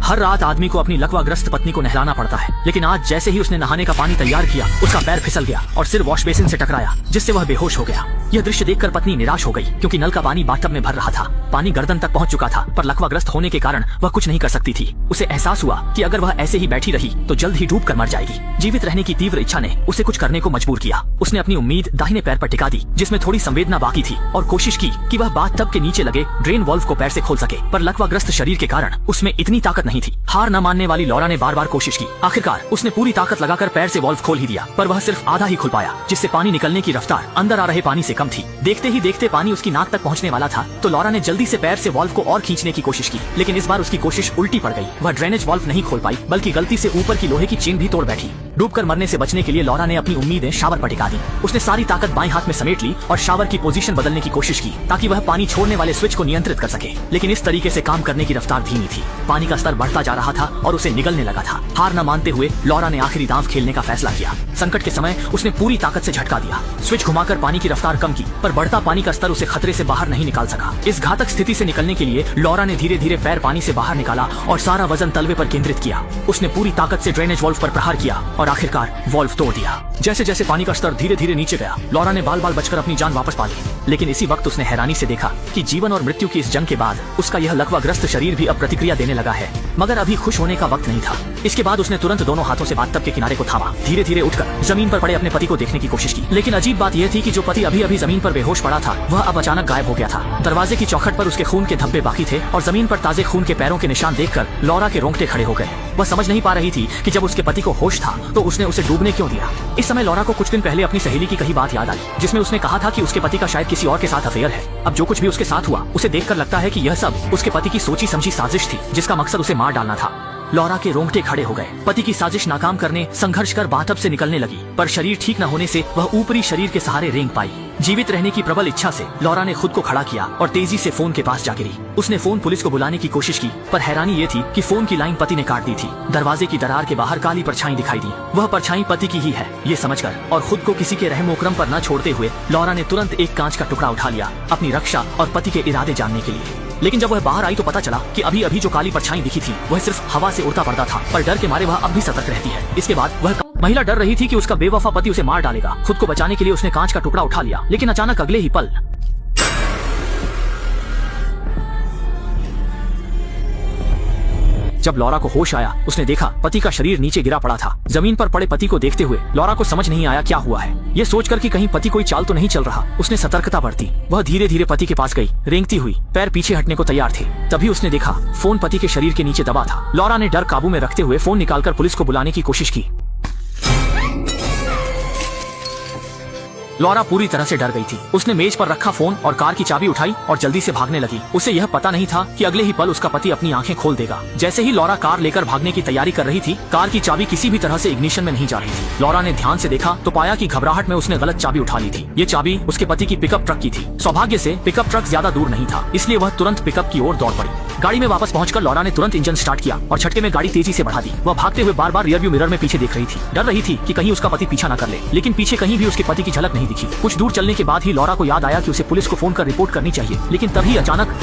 हर रात आदमी को अपनी लकवाग्रस्त पत्नी को नहलाना पड़ता है, लेकिन आज जैसे ही उसने नहाने का पानी तैयार किया, उसका पैर फिसल गया और सिर वॉश बेसिन से टकराया, जिससे वह बेहोश हो गया। यह दृश्य देखकर पत्नी निराश हो गई, क्योंकि नल का पानी बाथटब में भर रहा था। पानी गर्दन तक पहुंच चुका था, पर लकवाग्रस्त होने के कारण वह कुछ नहीं कर सकती थी। उसे एहसास हुआ कि अगर वह ऐसे ही बैठी रही तो जल्द ही डूब कर मर जाएगी। जीवित रहने की तीव्र इच्छा ने उसे कुछ करने को मजबूर किया। उसने अपनी उम्मीद दाहिने पैर पर टिका दी, जिसमें थोड़ी संवेदना बाकी थी, और कोशिश की कि वह बाथटब के नीचे लगे ड्रेन वाल्व को पैर से खोल सके, पर लकवाग्रस्त शरीर के कारण उसमें इतनी ताकत नहीं थी। हार न मानने वाली लॉरा ने बार बार कोशिश की। आखिरकार उसने पूरी ताकत लगाकर पैर से वाल्व खोल ही दिया, पर वह सिर्फ आधा ही खुल पाया, जिससे पानी निकलने की रफ्तार अंदर आ रहे पानी से कम थी। देखते ही देखते पानी उसकी नाक तक पहुंचने वाला था, तो लॉरा ने जल्दी से पैर से वाल्व को और खींचने की कोशिश की, लेकिन इस बार उसकी कोशिश उल्टी पड़ गई। वह ड्रेनेज वाल्व नहीं खोल पाई, बल्कि गलती से ऊपर की लोहे की चेन भी तोड़ बैठी। डूबकर मरने से बचने के लिए लॉरा ने अपनी उम्मीदें शावर पर टिका दी। उसने सारी ताकत बाएं हाथ में समेट ली और शावर की पोजीशन बदलने की कोशिश की, ताकि वह पानी छोड़ने वाले स्विच को नियंत्रित कर सके, लेकिन इस तरीके से काम करने की रफ्तार धीमी थी। पानी का स्तर बढ़ता जा रहा था और उसे निगलने लगा था। हार न मानते हुए लॉरा ने आखिरी दांव खेलने का फैसला किया। संकट के समय उसने पूरी ताकत से झटका दिया, स्विच घुमाकर पानी की रफ्तार कम की, पर बढ़ता पानी का स्तर उसे खतरे से बाहर नहीं निकाल सका। इस घातक स्थिति से निकलने के लिए लॉरा ने धीरे धीरे पैर पानी से बाहर निकाला और सारा वजन तलवे पर केंद्रित किया। उसने पूरी ताकत से ड्रेनेज वाल्व पर प्रहार किया और आखिरकार वाल्व तोड़ दिया। जैसे जैसे पानी का स्तर धीरे धीरे नीचे गया, लॉरा ने बाल बाल बचकर अपनी जान वापस पा ली। लेकिन इसी वक्त उसने हैरानी से देखा कि जीवन और मृत्यु की इस जंग के बाद उसका यह लकवाग्रस्त शरीर भी अब प्रतिक्रिया देने लगा है, मगर अभी खुश होने का वक्त नहीं था। इसके बाद उसने तुरंत दोनों हाथों से बाथटब के किनारे को थामा, धीरे धीरे उठकर जमीन पर पड़े अपने पति को देखने की कोशिश की। लेकिन अजीब बात यह थी कि जो पति अभी अभी जमीन पर बेहोश पड़ा था, वह अब अचानक गायब हो गया था। दरवाजे की चौखट पर उसके खून के धब्बे बाकी थे और जमीन पर ताजे खून के पैरों के निशान देखकर लॉरा के रोंगटे खड़े हो गए। वह समझ नहीं पा रही थी कि जब उसके पति को होश था तो उसने उसे डूबने क्यों दिया। इस समय लॉरा को कुछ दिन पहले अपनी सहेली की कही बात याद आई, जिसमें उसने कहा था कि उसके पति का शायद किसी और के साथ अफेयर है। अब जो कुछ भी उसके साथ हुआ, उसे देखकर लगता है कि यह सब उसके पति की सोची समझी साजिश थी, जिसका मकसद उसे मार डालना था। लॉरा के रोंगटे खड़े हो गए। पति की साजिश नाकाम करने संघर्ष कर बाथटब से निकलने लगी, पर शरीर ठीक न होने से वह ऊपरी शरीर के सहारे रेंग पाई। जीवित रहने की प्रबल इच्छा से लॉरा ने खुद को खड़ा किया और तेजी से फोन के पास जा गिरी। उसने फोन पुलिस को बुलाने की कोशिश की, पर हैरानी ये थी कि फोन की लाइन पति ने काट दी थी। दरवाजे की दरार के बाहर काली परछाई दिखाई दी। वह परछाई पति की ही है, ये समझकर और खुद को किसी के रहम करम पर न छोड़ते हुए लॉरा ने तुरंत एक कांच का टुकड़ा उठा लिया, अपनी रक्षा और पति के इरादे जानने के लिए। लेकिन जब वह बाहर आई तो पता चला कि अभी अभी जो काली परछाई दिखी थी, वह सिर्फ हवा से उड़ता पड़ता था, पर डर के मारे वह अब भी सतर्क रहती है। इसके बाद वह महिला डर रही थी कि उसका बेवफा पति उसे मार डालेगा। खुद को बचाने के लिए उसने कांच का टुकड़ा उठा लिया, लेकिन अचानक अगले ही पल जब लॉरा को होश आया, उसने देखा पति का शरीर नीचे गिरा पड़ा था। जमीन पर पड़े पति को देखते हुए लॉरा को समझ नहीं आया क्या हुआ है। ये सोचकर कि कहीं पति कोई चाल तो नहीं चल रहा, उसने सतर्कता बरती। वह धीरे धीरे पति के पास गई, रेंगती हुई, पैर पीछे हटने को तैयार थे। तभी उसने देखा फोन पति के शरीर के नीचे दबा था। लॉरा ने डर काबू में रखते हुए फोन निकालकर पुलिस को बुलाने की कोशिश की। लॉरा पूरी तरह से डर गई थी। उसने मेज पर रखा फोन और कार की चाबी उठाई और जल्दी से भागने लगी। उसे यह पता नहीं था कि अगले ही पल उसका पति अपनी आंखें खोल देगा। जैसे ही लॉरा कार लेकर भागने की तैयारी कर रही थी, कार की चाबी किसी भी तरह से इग्निशन में नहीं जा रही थी। लॉरा ने ध्यान से देखा तो पाया कि घबराहट में उसने गलत चाबी उठा ली थी। ये चाबी उसके पति की पिकअप ट्रक की थी। सौभाग्य से पिकअप ट्रक ज्यादा दूर नहीं था, इसलिए वह तुरंत पिकअप की ओर दौड़ पड़ी। गाड़ी में वापस पहुंचकर लॉरा ने तुरंत इंजन स्टार्ट किया और झटके में गाड़ी तेजी से बढ़ा दी। वह भागते हुए बार बार रियरव्यू मिरर में पीछे देख रही थी। डर रही थी कि कहीं उसका पति पीछा न कर ले, लेकिन पीछे कहीं भी उसके पति की झलक नहीं दिखी। कुछ दूर चलने के बाद ही लॉरा को याद आया कि उसे पुलिस को फोन कर रिपोर्ट करनी चाहिए, लेकिन तभी अचानक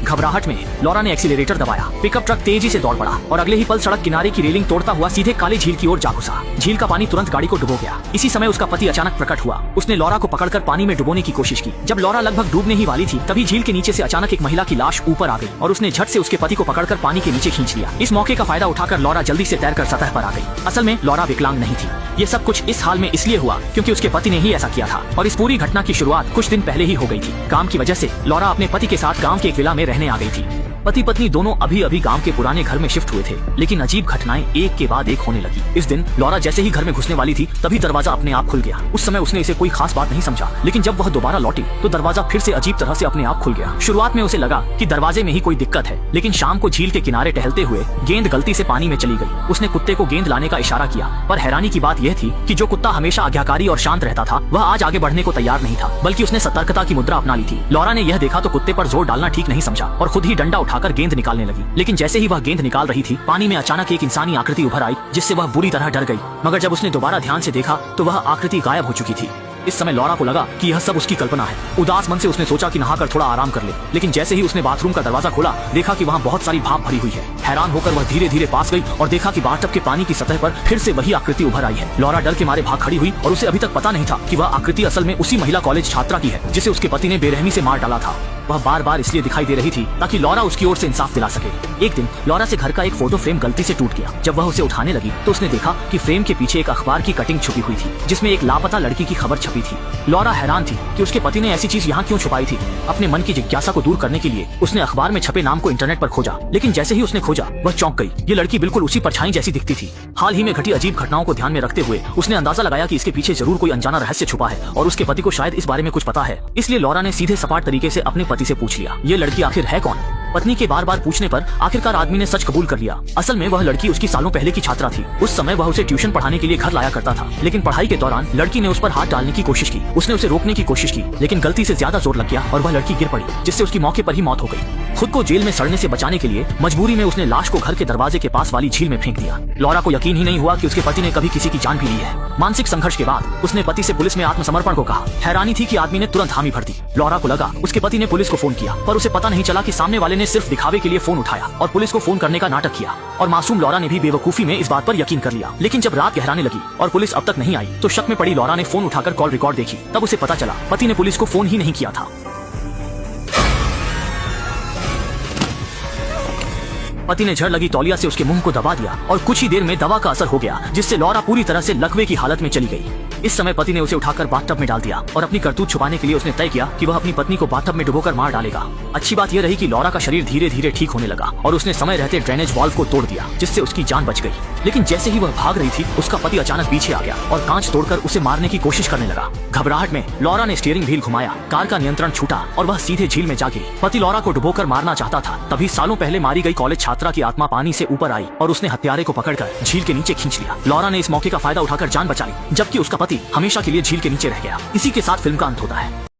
घबराहट में लॉरा ने एक्सीलरेटर दबाया। पिकअप ट्रक तेजी से दौड़ पड़ा और अगले ही पल सड़क किनारे की रेलिंग तोड़ता हुआ सीधे काली झील की ओर जा घुसा। झील का पानी तुरंत गाड़ी को डुबो गया। इसी समय उसका पति अचानक प्रकट हुआ। उसने लॉरा को पकड़कर पानी में डुबोने की कोशिश की। जब लॉरा लगभग डूबने ही वाली थी, तभी झील के नीचे से अचानक एक महिला की लाश ऊपर आ गई और उसने झट से उसके पति को पकड़कर पानी के नीचे खींच लिया। इस मौके का फायदा उठाकर लॉरा जल्दी से तैरकर सतह पर आ गई। असल में लॉरा विकलांग नहीं थी। ये सब कुछ इस हाल में इसलिए हुआ क्योंकि उसके पति ने ही ऐसा किया था, और इस पूरी घटना की शुरुआत कुछ दिन पहले ही हो गई थी। काम की वजह से लॉरा अपने पति के साथ गांव के एक विला में रहने आ गई थी। पति पत्नी दोनों अभी अभी गांव के पुराने घर में शिफ्ट हुए थे, लेकिन अजीब घटनाएं एक के बाद एक होने लगी। इस दिन लॉरा जैसे ही घर में घुसने वाली थी, तभी दरवाजा अपने आप खुल गया। उस समय उसने इसे कोई खास बात नहीं समझा, लेकिन जब वह दोबारा लौटी तो दरवाजा फिर से अजीब तरह से अपने आप खुल गया। शुरुआत में उसे लगा कि दरवाजे में ही कोई दिक्कत है, लेकिन शाम को झील के किनारे टहलते हुए गेंद गलती से पानी में चली गई। उसने कुत्ते को गेंद लाने का इशारा किया, पर हैरानी की बात यह थी कि जो कुत्ता हमेशा आज्ञाकारी और शांत रहता था, वह आज आगे बढ़ने को तैयार नहीं था, बल्कि उसने सतर्कता की मुद्रा अपना ली थी। लॉरा ने यह देखा तो कुत्ते पर जोर डालना ठीक नहीं समझा और खुद ही डंडा उठाकर गेंद निकालने लगी। लेकिन जैसे ही वह गेंद निकाल रही थी, पानी में अचानक एक इंसानी आकृति उभर आई, जिससे वह बुरी तरह डर गई। मगर जब उसने दोबारा ध्यान से देखा तो वह आकृति गायब हो चुकी थी। इस समय लॉरा को लगा कि यह सब उसकी कल्पना है। उदास मन से उसने सोचा कि नहाकर थोड़ा आराम कर ले, लेकिन जैसे ही उसने बाथरूम का दरवाजा खोला, देखा कि वहाँ बहुत सारी भाप भरी हुई है। हैरान होकर वह धीरे धीरे पास गई और देखा कि बाथटब के पानी की सतह पर फिर से वही आकृति उभर आई है। लॉरा डर के मारे भाग खड़ी हुई और उसे अभी तक पता नहीं था कि वह आकृति असल में उसी महिला कॉलेज छात्रा की है जिसे उसके पति ने बेरहमी से मार डाला था। वह बार बार इसलिए दिखाई दे रही थी ताकि लॉरा उसकी ओर से इंसाफ दिला सके। एक दिन लॉरा से घर का एक फोटो फ्रेम गलती से टूट गया। जब वह उसे उठाने लगी तो उसने देखा कि फ्रेम के पीछे एक अखबार की कटिंग छुपी हुई थी जिसमें एक लापता लड़की की खबर छपी थी। लॉरा हैरान थी कि उसके पति ने ऐसी चीज यहाँ क्यों छुपाई थी। अपने मन की जिज्ञासा को दूर करने के लिए उसने अखबार में छपे नाम को इंटरनेट पर खोजा, लेकिन जैसे ही उसने खोजा वह चौंक गई। ये लड़की बिल्कुल उसी परछाई जैसी दिखती थी। हाल ही में घटी अजीब घटनाओं को ध्यान में रखते हुए उसने अंदाजा लगाया कि इसके पीछे जरूर कोई अनजाना रहस्य छुपा है और उसके पति को शायद इस बारे में कुछ पता है। इसलिए लॉरा ने सीधे सपाट तरीके से अपने पति से पूछ लिया, ये लड़की आखिर है कौन। पत्नी के बार बार पूछने पर आखिरकार आदमी ने सच कबूल कर लिया। असल में वह लड़की उसकी सालों पहले की छात्रा थी। उस समय वह उसे ट्यूशन पढ़ाने के लिए घर लाया करता था, लेकिन पढ़ाई के दौरान लड़की ने उस पर हाथ डालने की कोशिश की। उसने उसे रोकने की कोशिश की, लेकिन गलती से ज्यादा जोर लग गया और वह लड़की गिर पड़ी, जिससे उसकी मौके पर ही मौत हो गई। खुद को जेल में सड़ने से बचाने के लिए मजबूरी में उसने लाश को घर के दरवाजे के पास वाली झील में फेंक दिया। लॉरा को यकीन ही नहीं हुआ कि उसके पति ने कभी किसी की जान भी ली है। मानसिक संघर्ष के बाद उसने पति से पुलिस में आत्मसमर्पण को कहा। हैरानी थी कि आदमी ने तुरंत हामी भर दी। लॉरा को लगा उसके पति ने पुलिस को फोन किया, पर उसे पता नहीं चला कि सामने वाले ने सिर्फ दिखावे के लिए फोन उठाया और पुलिस को फोन करने का नाटक किया। और मासूम लॉरा ने भी बेवकूफी में इस बात पर यकीन कर लिया। लेकिन जब रात गहराने लगी और पुलिस अब तक नहीं आई तो शक में पड़ी लॉरा ने फोन उठाकर कॉल रिकॉर्ड देखी। तब उसे पता चला पति ने पुलिस को फोन ही नहीं किया था। पति ने झड़ लगी तौलिया से उसके मुंह को दबा दिया और कुछ ही देर में दवा का असर हो गया, जिससे लॉरा पूरी तरह से लकवे की हालत में चली गई। इस समय पति ने उसे उठाकर बाथटब में डाल दिया और अपनी करतूत छुपाने के लिए उसने तय किया कि वह अपनी पत्नी को बाथटब में डुबोकर मार डालेगा। अच्छी बात यह रही कि लॉरा का शरीर धीरे धीरे ठीक होने लगा और उसने समय रहते ड्रेनेज वाल्व को तोड़ दिया, जिससे उसकी जान बच गई। लेकिन जैसे ही वह भाग रही थी उसका पति अचानक पीछे आ गया और कांच तोड़कर उसे मारने की कोशिश करने लगा। घबराहट में लॉरा ने स्टीयरिंग व्हील घुमाया, कार का नियंत्रण छूटा और वह सीधे झील में जा गिरी। पति लॉरा को डुबोकर मारना चाहता था, तभी सालों पहले मारी गई कॉलेज छात्रा की आत्मा पानी से ऊपर आई और उसने हत्यारे को पकड़कर झील के नीचे खींच लिया। लॉरा ने इस मौके का फायदा उठाकर जान बचा ली, जबकि उसका पति हमेशा के लिए झील के नीचे रह गया। इसी के साथ फिल्म का अंत होता है।